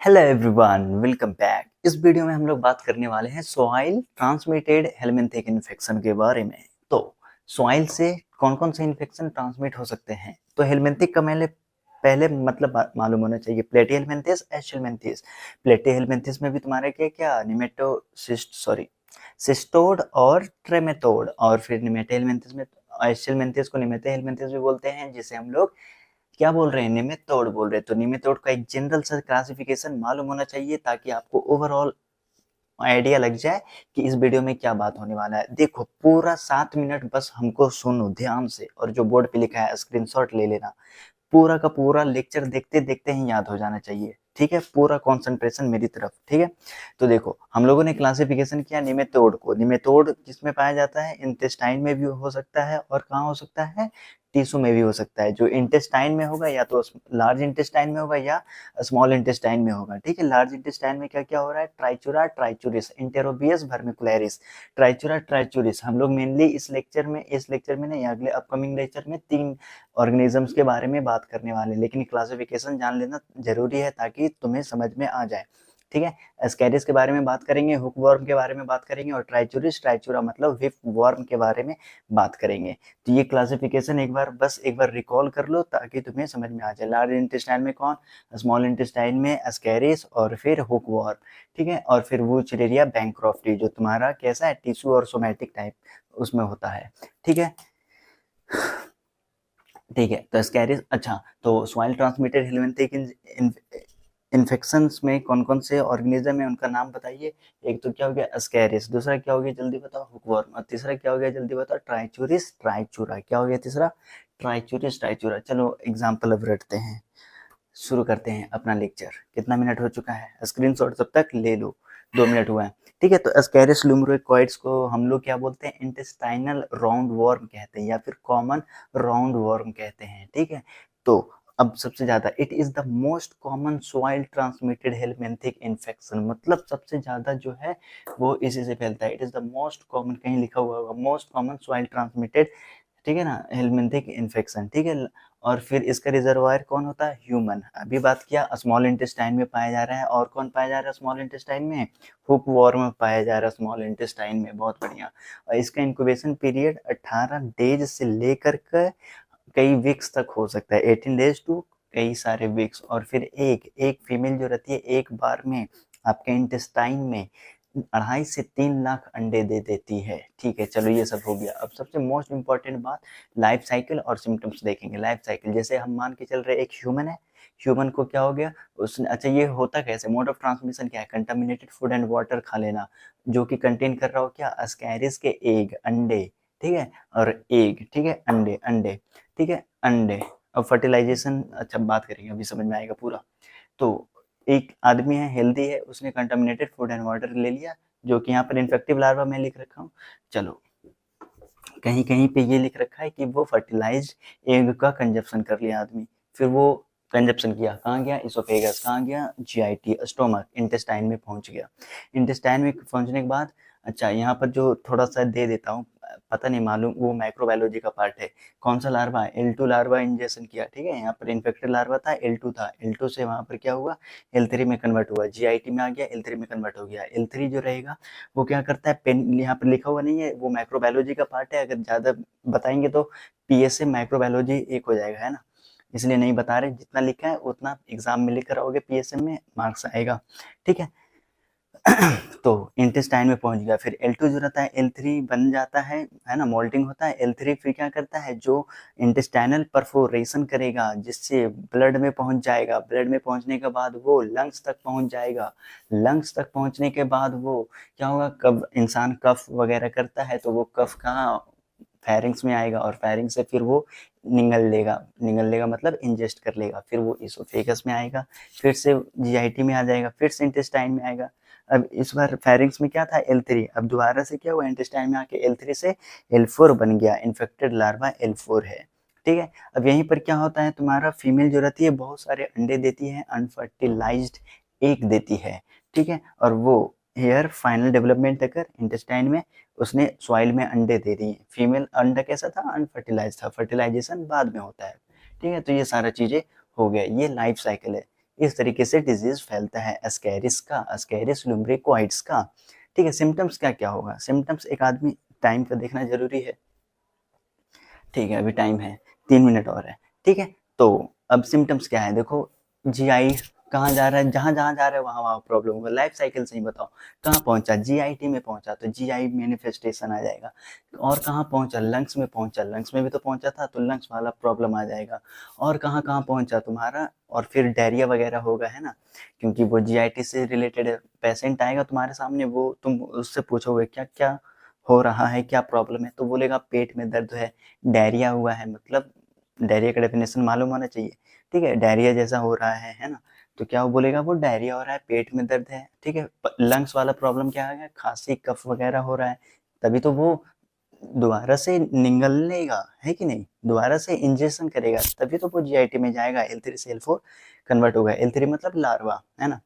Hello everyone, welcome back. इस video में हम लोग बात करने वाले हैं सॉइल ट्रांसमिटेड हेलमिंथिक इन्फेक्शन के बारे में। तो सॉइल से कौन कौन से इन्फेक्शन ट्रांसमिट हो सकते हैं? तो हेलमिंथिक का पहले पहले मतलब मालूम होना चाहिए। प्लेटी हेलमिंथिस, एच हेलमिंथिस। प्लेटी हेलमिंथिस में भी तुम्हारे क्या क्या सिस्टोड और ट्रेमेटोड, और फिर निमेटे हेलमिंथिस में एच हेलमिंथिस को निमेटे हेलमिंथिस भी बोलते हैं, जिसे हम लोग क्या बोल रहे हैं, निमेटोड बोल रहे हैं। तो निमेटोड का एक जनरल सा क्लासिफिकेशन मालूम होना चाहिए ताकि आपको ओवरऑल आइडिया लग जाए कि इस वीडियो में क्या बात होने वाला है। देखो, पूरा 7 मिनट बस हमको सुनो ध्यान से, और जो बोर्ड पे लिखा है स्क्रीनशॉट ले लेना। पूरा का पूरा लेक्चर देखते देखते ही याद हो जाना चाहिए, ठीक है? पूरा कंसंट्रेशन मेरी तरफ, ठीक है? तो देखो, हम लोगों ने क्लासिफिकेशन किया निमेटोड को। निमेटोड किसमें पाया जाता है? इंटेस्टाइन में भी हो सकता है, और कहाँ हो सकता है? टिश्यू में भी हो सकता है। जो इंटेस्टाइन में होगा या तो लार्ज इंटेस्टाइन में होगा या स्मॉल इंटेस्टाइन में होगा, ठीक है? लार्ज इंटेस्टाइन में क्या क्या हो रहा है? ट्राइचूरा, ट्राइचूरिस, इंटेरोबियस, वर्मिकुलरिस। ट्राइचूरा, ट्राइचूरिस हम लोग मेनली इस लेक्चर में नहीं, अगले अपकमिंग लेक्चर में 3 ऑर्गेनिजम्स के बारे में बात करने वाले हैं। लेकिन क्लासिफिकेशन जान लेना जरूरी है ताकि तुम्हें समझ में आ जाए, ठीक है? एस्कैरिस के बारे में बात करेंगे, हुकवर्म के बारे में बात करेंगे, और ट्राइचूरिस, ट्राइचूरा मतलब व्हिप वर्म के बारे में बात करेंगे। तो ये क्लासिफिकेशन एक बार रिकॉल कर लो ताकि तुम्हें समझ में आ जाए। लार्ज इंटेस्टाइन में कौन? स्मॉल इंटेस्टाइन में एस्कैरिस, और फिर हुकवर्म, ठीक है? और फिर वुचरेरिया बैंक्रॉफ्टी, जो तुम्हारा कैसा है, टिश्यू और सोमैटिक टाइप उसमें होता है, ठीक है? ठीक है, तो एस्कैरिस। अच्छा, तो सॉइल ट्रांसमिटेड हेलमिंथिक इन्फेक्शंस में कौन कौन से ऑर्गेनिज्म है, उनका नाम बताइए। एक तो क्या हो गया? एस्कैरिस। दूसरा क्या हो गया जल्दी बताओ? हुकवर्म। और तीसरा क्या हो गया जल्दी बताओ? ट्राइचूरिस, ट्राइचूरा। क्या हो गया तीसरा? ट्राइचूरिस, ट्राइचूरा। चलो एग्जाम्पल अब रटते हैं, शुरू करते हैं अपना लेक्चर। कितना मिनट हो चुका है? स्क्रीनशॉट तब तक ले लो, 2 मिनट हुआ है, ठीक है? तो एस्कैरिस लुम्ब्रिकोइड्स को हम लोग क्या बोलते हैं? इंटेस्टाइनल राउंड वर्म कहते हैं, या फिर कॉमन राउंड वर्म कहते हैं, ठीक है? तो अब सबसे ज्यादा, it is the most common soil transmitted helminthic infection, मतलब सबसे ज्यादा जो है वो इसी से फैलता है। It is the most common, कहीं लिखा हुआ होगा मोस्ट कॉमन सॉइल ट्रांसमिटेड, ठीक है ना, हेलमिंथिक इन्फेक्शन, ठीक है? और फिर इसका रिजर्वायर कौन होता है? ह्यूमन। अभी बात किया स्मॉल इंटेस्टाइन में पाया जा रहा है, और कौन पाया जा रहा है स्मॉल इंटेस्टाइन में? हुक वॉर्म पाया जा रहा है स्मॉल इंटेस्टाइन में। बहुत बढ़िया। और इसका इंक्यूबेशन पीरियड 18 डेज से लेकर के कई वीक्स तक हो सकता है, 18 डेज टू कई सारे वीक्स। और फिर एक एक फीमेल जो रहती है, एक बार में आपके इंटेस्टाइन में 2.5 से 3 लाख अंडे दे देती है, ठीक है? चलो ये सब हो गया। अब सबसे मोस्ट इंपॉर्टेंट बात, लाइफ साइकिल और सिम्टम्स देखेंगे। लाइफ साइकिल, जैसे हम मान के चल रहे एक ह्यूमन है, ह्यूमन को क्या हो गया उसने, अच्छा ये होता कैसे? मोड ऑफ ट्रांसमिशन क्या है? कंटामिनेटेड फूड एंड वाटर खा लेना, जो कि कंटेन कर रहा हो क्या? एस्कैरिस के एग, अंडे, ठीक है? और एग, ठीक है? अंडे, अंडे, ठीक है? अंडे। अब फर्टिलाइजेशन, अच्छा बात करेंगे, अभी समझ में आएगा पूरा। तो एक आदमी है, हेल्दी है, उसने कंटामिनेटेड फूड एंड वाटर ले लिया, जो कि यहाँ पर इन्फेक्टिव लार्वा मैं लिख रखा हूँ। चलो, कहीं कहीं पे ये लिख रखा है कि वो फर्टिलाइज्ड एग का कंजप्शन कर लिया आदमी। फिर वो कंजप्शन किया, कहाँ गया? इसोफेगस, कहाँ गया? जीआईटी, स्टोमक, इंटेस्टाइन में पहुंच गया। इंटेस्टाइन में पहुंचने के बाद, अच्छा यहाँ पर जो थोड़ा सा दे देता हूँ, पता नहीं मालूम, वो माइक्रोबायोलॉजी का पार्ट है। कौन सा लार्वा है? L2 लार्वा इंजेक्शन किया, ठीक है? यहाँ पर इन्फेक्टेड लार्वा था, L2 था, L2 से वहाँ पर क्या हुआ? L3 में कन्वर्ट हुआ, जीआईटी में आ गया, L3 में कन्वर्ट हो गया। L3 जो रहेगा वो क्या करता है? पेन, यहाँ पर लिखा हुआ नहीं है, वो माइक्रोबायोलॉजी का पार्ट है। अगर ज़्यादा बताएंगे तो पीएसए माइक्रोबायोलॉजी एक हो जाएगा, है ना? इसलिए नहीं बता रहे, जितना लिखा है उतना एग्जाम में लिख कर आओगे, पीएसएम में मार्क्स आएगा, ठीक है? तो इंटेस्टाइन में पहुंच गया, फिर L2 जो रहता है L3 बन जाता है ना? मोल्टिंग होता है L3, फिर क्या करता है? जो इंटेस्टाइनल परफोरेशन करेगा, जिससे ब्लड में पहुंच जाएगा। ब्लड में पहुंचने के बाद वो लंग्स तक पहुंच जाएगा। लंग्स तक पहुंचने के बाद वो क्या होगा? कब इंसान कफ वगैरह करता है तो वो कफ कहाँ? फेरिंग्स में आएगा, और फेरिंग्स से फिर वो निगल लेगा मतलब इंजेस्ट कर लेगा, फिर वो इसोफेगस में आएगा, फिर से जीआईटी में आ जाएगा, फिर से इंटेस्टाइन में आएगा। अब इस बार फेरिंग्स में क्या था? L3, अब दोबारा से क्या हुआ? इंटेस्टाइन में आके L3 से L4 बन गया, इन्फेक्टेड लार्वा L4 है, ठीक है? अब यहीं पर क्या होता है, तुम्हारा फीमेल जो रहती है बहुत सारे अंडे देती है, अनफर्टिलाइज्ड एग देती है, ठीक है? और वो हेयर फाइनल डेवलपमेंट अगर इंटेस्टाइन में उसने सॉइल में अंडे दे दिए। फीमेल अंडा कैसा था? अनफर्टिलाइज था, फर्टिलाइजेशन बाद में होता है, ठीक है? तो ये सारा चीजें हो गया, ये लाइफ साइकिल है। इस तरीके से डिजीज फैलता है एस्कैरिस का, एस्कैरिस लुम्ब्रिकोइड्स का। ठीक है, सिम्टम्स क्या क्या होगा? सिम्टम्स एक आदमी टाइम पे देखना जरूरी है। ठीक है, अभी टाइम है 3 मिनट और है। ठीक है, तो अब सिम्टम्स क्या है देखो, जीआई कहाँ जा रहा है, जहाँ जहाँ जा रहा है वहाँ वहाँ प्रॉब्लम होगा। लाइफ साइकिल से ही बताओ, कहाँ पहुंचा, जीआईटी में पहुंचा तो जीआई मैनिफेस्टेशन आ जाएगा। और कहाँ पहुंचा, लंग्स में पहुंचा, लंग्स में भी तो पहुंचा था तो लंग्स वाला प्रॉब्लम आ जाएगा। और कहाँ कहाँ पहुंचा तुम्हारा, और फिर डायरिया वगैरह होगा, है ना, क्योंकि वो जीआईटी से रिलेटेड पेशेंट आएगा तुम्हारे सामने, वो तुम उससे पूछोगे क्या क्या हो रहा है, क्या प्रॉब्लम है, तो बोलेगा पेट में दर्द है, डायरिया हुआ है। मतलब डायरिया का डेफिनेशन मालूम होना चाहिए। ठीक है, डायरिया जैसा हो रहा है ना, तो क्या वो बोलेगा, वो डायरिया हो रहा है, पेट में दर्द है। ठीक है, लंग्स वाला प्रॉब्लम क्या है, खांसी कफ वगैरह हो रहा है, तभी तो वो दोबारा से निगल लेगा, है कि नहीं, दोबारा से इंजेक्शन करेगा, तभी तो वो जीआईटी में जाएगा, L3 से L4 कन्वर्ट होगा। L3 मतलब लार्वा, है ना,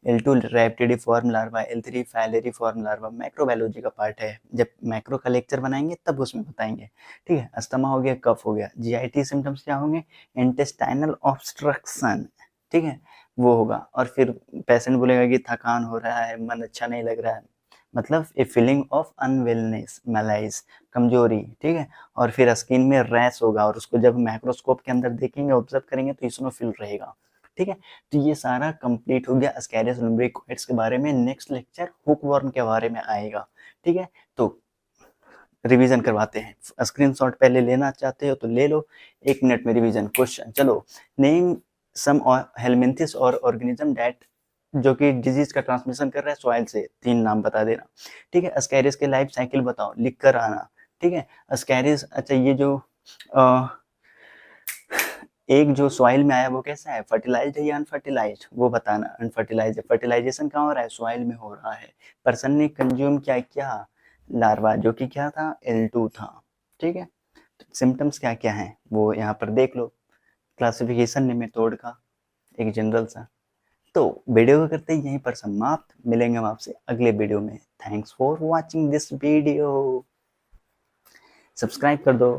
L2 रेप्टिडिफॉर्म लार्वा, L3 फाइलेरिफॉर्म लार्वा, मैक्रोबायोलॉजी का पार्ट है, जब मैक्रो का लेक्चर बनाएंगे तब उसमें बताएंगे। ठीक है, अस्थमा हो गया, कफ हो गया। जीआईटी सिम्टम्स क्या होंगे, इंटेस्टाइनल ऑब्स्ट्रक्शन, ठीक है, वो होगा। और फिर पेशेंट बोलेगा कि थकान हो रहा है, मन अच्छा नहीं लग रहा है, मतलब ए फीलिंग ऑफ अनवेलनेस, मलाइज, कमजोरी। ठीक है, और फिर स्किन में रैश होगा, और उसको जब माइक्रोस्कोप के अंदर देखेंगे, ऑब्जर्व करेंगे तो इसनोफिल रहेगा। ठीक है, तो ये सारा कंप्लीट हो गया एस्कैरिस लुम्ब्रिकोइड्स के बारे में। नेक्स्ट लेक्चर हुकवर्म के बारे में आएगा। ठीक है, तो रिवीजन करवाते हैं। स्क्रीनशॉट पहले लेना चाहते हो तो ले लो, 1 मिनट में रिवीजन। क्वेश्चन, चलो, नेम सम हेलमिंथिस और ऑर्गेनिज्म दैट, जो कि डिजीज का ट्रांसमिशन कर रहा है सॉइल से, 3 नाम बता देना। ठीक है, एस्कैरिस के लाइफ साइकिल बताओ, लिख कर आना। ठीक है, एस्कैरिस, अच्छा ये जो एक जो सॉइल में आया वो कैसा है, फर्टिलाइज्ड है या अनफर्टिलाइज्ड, वो बताना। अनफर्टिलाइज्ड है, फर्टिलाइजेशन कहाँ हो रहा है, सॉइल में हो रहा है। पर्सन ने कंज्यूम क्या किया, लार्वा, जो कि क्या था, L2 था। ठीक है, सिम्टम्स क्या क्या हैं वो यहाँ पर देख लो, क्लासिफिकेशन ने मेथड का एक जनरल सा। तो वीडियो को करते ही यहीं पर समाप्त, मिलेंगे हम आपसे अगले वीडियो में। Thanks for watching this video, subscribe कर दो।